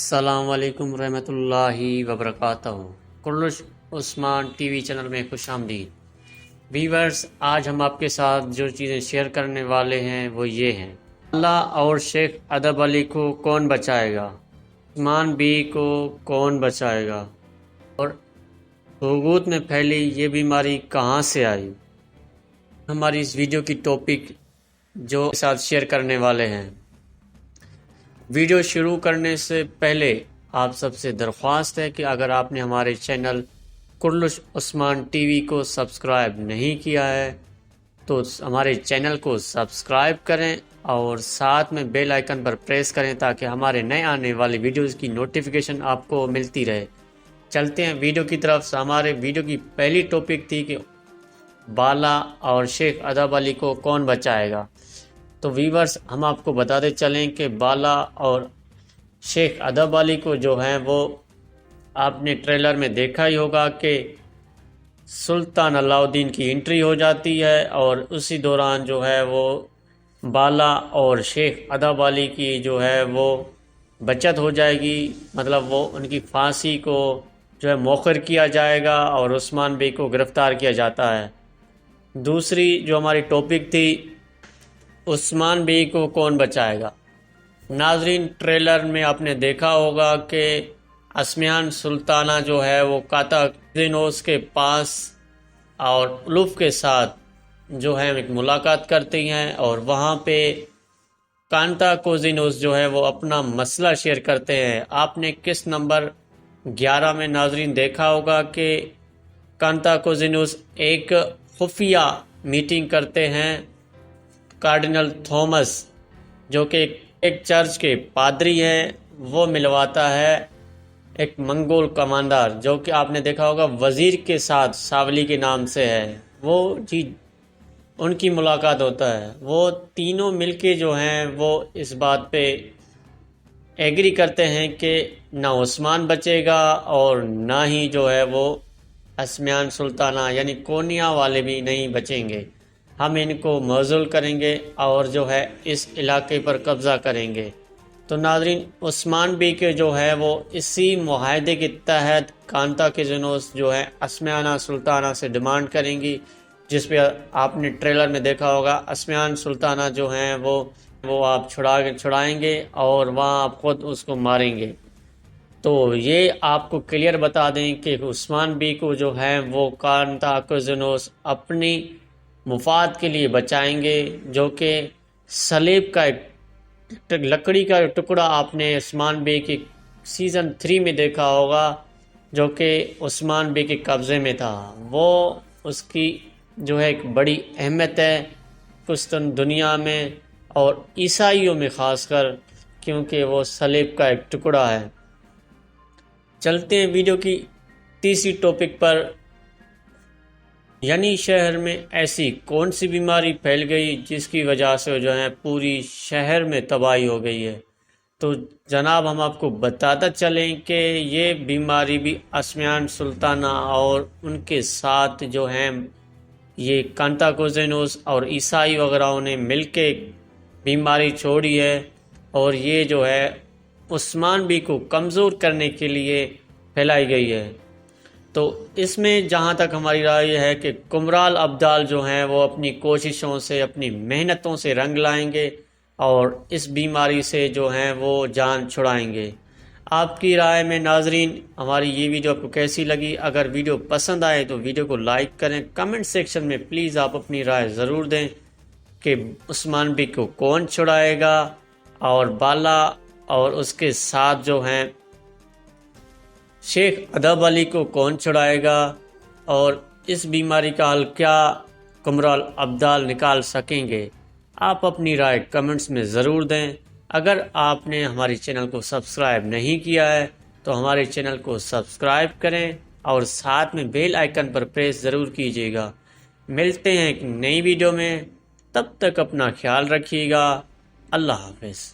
السلام علیکم ورحمۃ اللہ وبرکاتہ۔ کرلش عثمان ٹی وی چینل میں خوش آمدید۔ ویورز، آج ہم آپ کے ساتھ جو چیزیں شیئر کرنے والے ہیں وہ یہ ہیں: اللہ اور شیخ ادب علی کو کون بچائے گا؟ عثمان بی کو کون بچائے گا؟ اور طاغوت میں پھیلی یہ بیماری کہاں سے آئی؟ ہماری اس ویڈیو کی ٹاپک جو ساتھ شیئر کرنے والے ہیں۔ ویڈیو شروع کرنے سے پہلے آپ سب سے درخواست ہے کہ اگر آپ نے ہمارے چینل کرلش عثمان ٹی وی کو سبسکرائب نہیں کیا ہے تو ہمارے چینل کو سبسکرائب کریں اور ساتھ میں بیل آئیکن پر پریس کریں تاکہ ہمارے نئے آنے والی ویڈیوز کی نوٹیفیکیشن آپ کو ملتی رہے۔ چلتے ہیں ویڈیو کی طرف سے۔ ہمارے ویڈیو کی پہلی ٹاپک تھی کہ بالا اور شیخ ادب علی کو کون بچائے گا۔ تو ویورز، ہم آپ کو بتاتے چلیں کہ بالا اور شیخ ادب علی کو جو ہیں وہ آپ نے ٹریلر میں دیکھا ہی ہوگا کہ سلطان علاء الدین کی انٹری ہو جاتی ہے اور اسی دوران جو ہے وہ بالا اور شیخ ادب علی کی جو ہے وہ بچت ہو جائے گی، مطلب وہ ان کی پھانسی کو جو ہے مؤخر کیا جائے گا اور عثمان بی کو گرفتار کیا جاتا ہے۔ دوسری جو ہماری ٹاپک تھی، عثمان بی کو کون بچائے گا۔ ناظرین، ٹریلر میں آپ نے دیکھا ہوگا کہ اسمیان سلطانہ جو ہے وہ کاتاکزینوس کے پاس اور الوف کے ساتھ جو ہے ایک ملاقات کرتی ہیں اور وہاں پہ کانتاکوزینوس جو ہے وہ اپنا مسئلہ شیئر کرتے ہیں۔ آپ نے قسط نمبر 11 میں ناظرین دیکھا ہوگا کہ کانتاکوزینوس ایک خفیہ میٹنگ کرتے ہیں کارڈینل تھامس، جو کہ ایک چرچ کے پادری ہیں، وہ ملواتا ہے ایک منگول کمانڈر جو کہ آپ نے دیکھا ہوگا وزیر کے ساتھ ساولی کے نام سے ہے، وہ جی ان کی ملاقات ہوتا ہے۔ وہ تینوں مل کے جو ہیں وہ اس بات پہ ایگری کرتے ہیں کہ نہ عثمان بچے گا اور نہ ہی جو ہے وہ اسمیان سلطانہ یعنی کونیا والے بھی نہیں بچیں گے، ہم ان کو معزول کریں گے اور جو ہے اس علاقے پر قبضہ کریں گے۔ تو ناظرین، عثمان بی کے جو ہے وہ اسی معاہدے کے تحت کانتاکزینوس جو ہے اسمیانہ سلطانہ سے ڈیمانڈ کریں گی، جس پہ آپ نے ٹریلر میں دیکھا ہوگا اسمیان سلطانہ جو ہیں وہ آپ چھڑائیں گے اور وہاں آپ خود اس کو ماریں گے۔ تو یہ آپ کو کلیئر بتا دیں کہ عثمان بی کو جو ہے وہ کانتاکزینوس اپنی مفاد کے لیے بچائیں گے، جو کہ صلیب کا ایک لکڑی کا ٹکڑا آپ نے عثمان بی کی سیزن 3 میں دیکھا ہوگا، جو کہ عثمان بی کے قبضے میں تھا۔ وہ اس کی جو ہے ایک بڑی اہمیت ہے کرسچن دنیا میں اور عیسائیوں میں خاص کر، کیونکہ وہ صلیب کا ایک ٹکڑا ہے۔ چلتے ہیں ویڈیو کی تیسری ٹاپک پر، یعنی شہر میں ایسی کون سی بیماری پھیل گئی جس کی وجہ سے جو ہے پوری شہر میں تباہی ہو گئی ہے۔ تو جناب، ہم آپ کو بتاتا چلیں کہ یہ بیماری بھی اسمیان سلطانہ اور ان کے ساتھ جو ہیں یہ کانتاکوزینوس اور عیسائی وغیرہ نے مل کے بیماری چھوڑی ہے، اور یہ جو ہے عثمان بی کو کمزور کرنے کے لیے پھیلائی گئی ہے۔ تو اس میں جہاں تک ہماری رائے یہ ہے کہ کمرال ابدال جو ہیں وہ اپنی کوششوں سے، اپنی محنتوں سے رنگ لائیں گے اور اس بیماری سے جو ہیں وہ جان چھڑائیں گے۔ آپ کی رائے میں ناظرین ہماری یہ ویڈیو آپ کو کیسی لگی؟ اگر ویڈیو پسند آئے تو ویڈیو کو لائک کریں، کمنٹ سیکشن میں پلیز آپ اپنی رائے ضرور دیں کہ عثمان بی کو کون چھڑائے گا اور بالا اور اس کے ساتھ جو ہیں شیخ ادب علی کو کون چھڑائے گا، اور اس بیماری کا حل کیا کمرال ابدال نکال سکیں گے۔ آپ اپنی رائے کمنٹس میں ضرور دیں۔ اگر آپ نے ہمارے چینل کو سبسکرائب نہیں کیا ہے تو ہمارے چینل کو سبسکرائب کریں اور ساتھ میں بیل آئیکن پر پریس ضرور کیجیے گا۔ ملتے ہیں ایک نئی ویڈیو میں، تب تک اپنا خیال رکھیے گا۔ اللہ حافظ۔